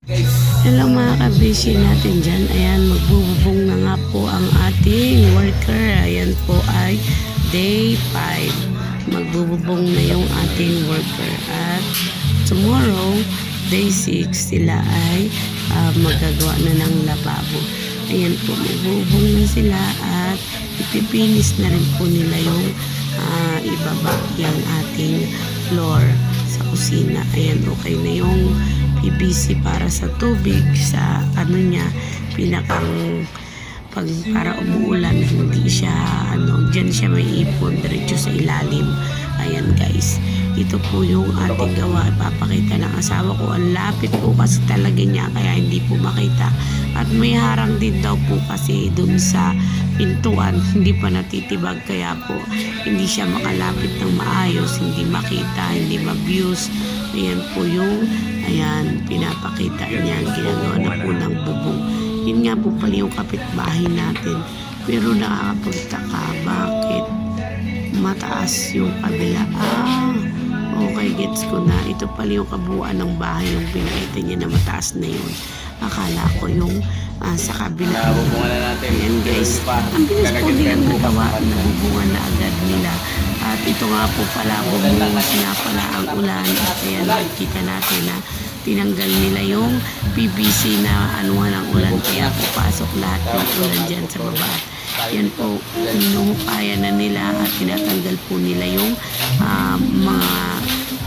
Hello mga kabisi natin dyan. Ayan, magbububong na nga po ang ating worker. Ayan po ay day 5. Magbububong na yung ating worker. At tomorrow, day 6, sila ay magagawa na ng lababo. Ayan po, magbububong na sila at ipipinis na rin po nila yung ibaba yung ating floor sa kusina. Ayan, okay na yung PVC para sa tubig sa niya, pinakang para umuulan hindi siya diyan siya may ipon diretso sa ilalim. Ayan guys, ito po yung ating gawa. Ipapakita ng asawa ko, ang lapit po kasi talaga niya kaya hindi po makita, at may harang din daw po kasi dun sa pintuan, hindi pa natitibag kaya po hindi siya makalapit ng maayos, hindi makita, hindi ma-views. Ayan po yung pinapakita niya, ginagawa na po ng bubong. Yun nga po pala yung kapitbahay natin, pero nakakapagtaka bakit mataas yung kabila. Okay, gets ko na. Ito pala yung kabuuan ng bahay, yung pinakita niya na mataas na yun. Akala ko yung sa kabila. Ayan guys, ang bilis po nilang nagawa, nabubungan na agad nila. At ito nga po pala, bumuwas na pala ang ulan. At ayan, nakikita natin na tinanggal nila yung PVC na anuhan ng ulan, kaya papasok lahat ng ulan dyan sa baba. Yan po, hinuhukayan na nila at tinatanggal po nila yung mga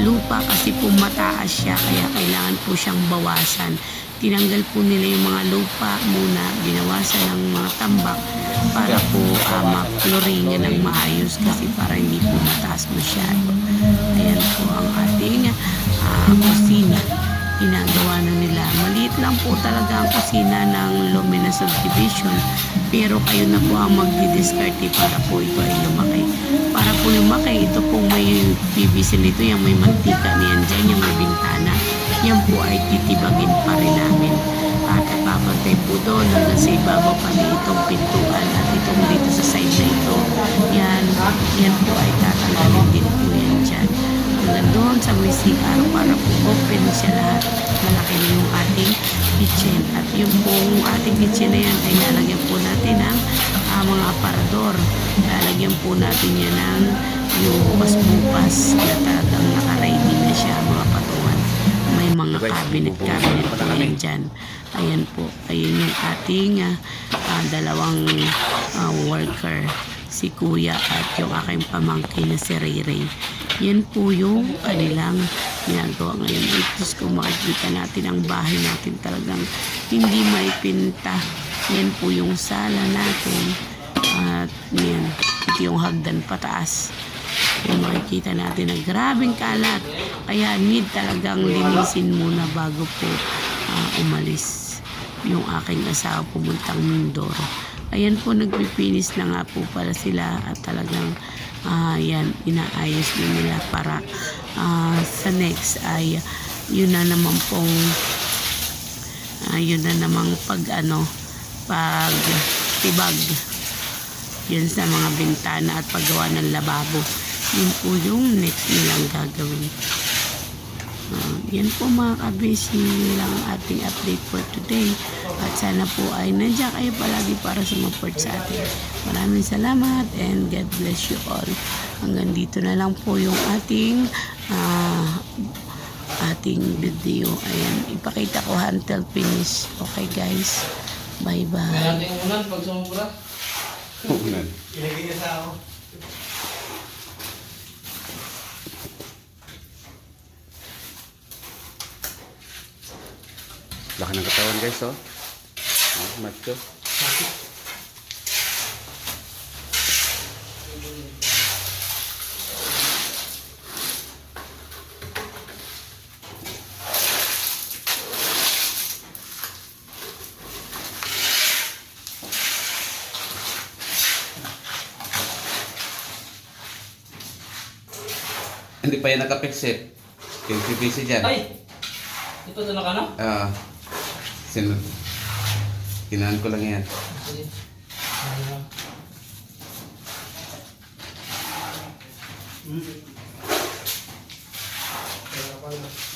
lupa kasi po mataas siya, kaya kailangan po siyang bawasan. Tinanggal po nila yung mga lupa muna, binawasan ng mga tambak para po ma-floringan ng maayos kasi para hindi po mataas masyado. Ayan po ang ating kusina. Ginagawa na nila. Maliit lang po talaga ang kusina ng Lumina Subdivision, pero kayo na po ang magdi-discarte para po ito ay lumaki. Para po lumaki, ito pong may PVC nito, yung may mantika niyan dyan, yung may bintana, yan po ay titibagin pa rin namin. At papantay po doon hanggang sa ibabaw pa itong pintuan at itong dito sa side na ito. Yan po ay tatanggalin din po yan dyan. Hanggang doon sa may CR para po open siya lahat. Malaki na yung ating kitchen. At yung pong ating kitchen na yan ay lalagyan po natin ng mga aparador. Lalagyan po natin yan ng yung bukas-bukas na talagang naka-ready na siya, mga patungan. May mga cabinet po yan dyan. Ayan po, ayun yung ating dalawang worker, si Kuya at yung aking pamangkin na si Ray. Yan po yung kanilang ginagawa ngayon. Ito kung makikita natin ang bahay natin talagang hindi maipinta. Yan po yung sala natin. At yan, ito yung hagdan pataas. Kung makikita natin na grabing kalat. Kaya need talagang linisin muna bago po umalis yung aking asawa pumuntang Mindoro. Ayan po, nagpipinis na nga po pala sila at talagang yan, inaayos na nila para sa next ay yun na naman pong yun na namang pag tibag yun sa mga bintana at paggawa ng lababo. Yun po yung next nilang gagawin. Yan po mga kabisi, lang ang ating update for today. At sana po ay nandiyan kayo palagi para sumuport sa atin. Maraming salamat and God bless you all. Hanggang dito na lang po yung ating video. Ayan, ipakita ko until finish. Okay guys, bye bye. Kaya natin unan pag sumubra. Unan. Ilagay niya sa ako. Laki ng katawan guys, oh. Macho. Hindi pa yan nakapiksit. Yung PVC dyan. Ay! Ito na ka na? Kinahan ko lang yan. Sige. Kaya pala.